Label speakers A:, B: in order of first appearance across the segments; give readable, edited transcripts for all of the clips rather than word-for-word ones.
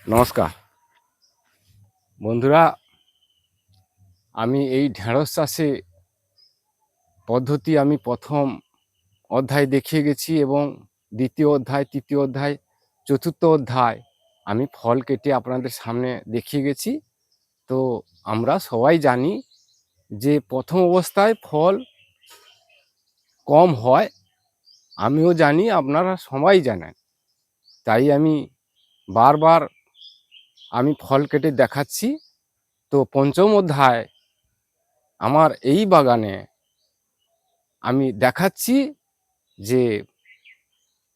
A: নমস্কার বন্ধুরা, আমি এই ঢেঁড়স চাষে পদ্ধতি আমি প্রথম অধ্যায় দেখিয়ে গেছি এবং দ্বিতীয় অধ্যায়, তৃতীয় অধ্যায়, চতুর্থ অধ্যায় আমি ফল কেটে আপনাদের সামনে দেখিয়ে গেছি। তো আমরা সবাই জানি যে প্রথম অবস্থায় ফল কম হয়, আমিও জানি, আপনারা সবাই জানেন। তাই আমি বারবার ফল কেটে দেখাচ্ছি। তো পঞ্চম অধ্যায় আমার এই বাগানে আমি দেখাচ্ছি যে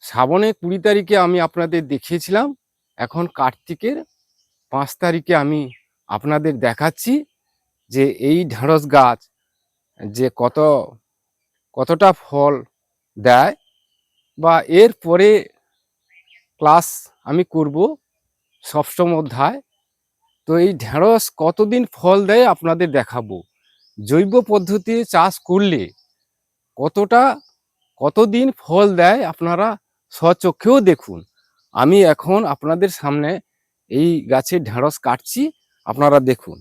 A: শ্রাবণের 20 তারিখে আমি আপনাদের দেখিয়েছিলাম, এখন কার্তিকের 5 তারিখে আমি আপনাদের দেখাচ্ছি যে এই ঢেঁড়স গাছ যে কতটা ফল দেয়, বা এর পরে ক্লাস আমি করব সপ্তম অধ্যায়। তো এই ঢেঁড়স কতদিন ফল দেয় আপনাদের দেখাবো। জৈব পদ্ধতিতে চাষ করলে কতদিন ফল দেয় আপনারা স্বচক্ষেও দেখুন। আমি এখন আপনাদের সামনে এই গাছের ঢেঁড়স কাটছি, আপনারা দেখুন।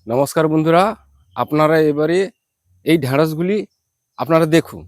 A: নমস্কার বন্ধুরা, আপনারা এবারে এই ঢেঁড়সগুলি আপনারা দেখুন।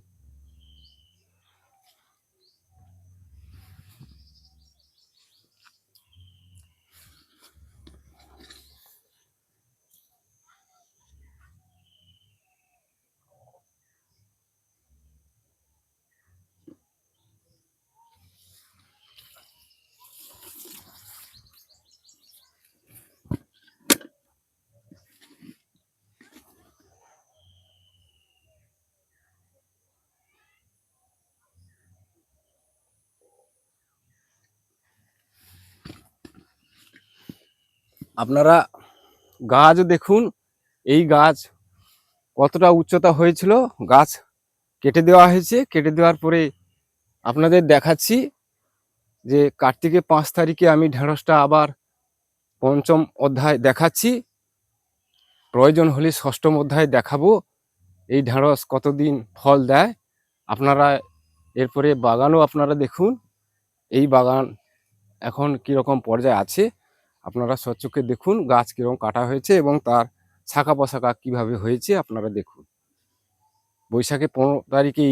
A: আপনারা গাছও দেখুন, এই গাছ কতটা উচ্চতা হয়েছিল। গাছ কেটে দেওয়া হয়েছে, কেটে দেওয়ার পরে আপনাদের দেখাচ্ছি যে কার্তিকের 5 তারিখে আমি ঢেঁড়সটা আবার পঞ্চম অধ্যায় দেখাচ্ছি, প্রয়োজন হলে ষষ্ঠম অধ্যায় দেখাবো এই ঢেঁড়স কতদিন ফল দেয়। আপনারা এরপরে বাগানও আপনারা দেখুন, এই বাগান এখন কীরকম পর্যায়ে আছে আপনারা স্বচক্ষে দেখুন। গাছ কীরকম কাটা হয়েছে এবং তার শাখা পোশাখা কীভাবে হয়েছে আপনারা দেখুন। বৈশাখে 15 তারিখে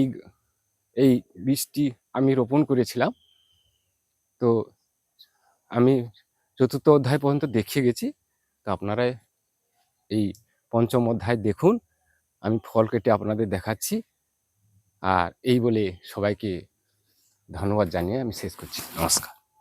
A: এই বীজটি আমি রোপণ করেছিলাম। তো আমি চতুর্থ অধ্যায় পর্যন্ত দেখিয়ে গেছি। তো আপনারা এই পঞ্চম অধ্যায় দেখুন, আমি ফল কেটে আপনাদের দেখাচ্ছি। আর এই বলে সবাইকে ধন্যবাদ জানিয়ে আমি শেষ করছি। নমস্কার।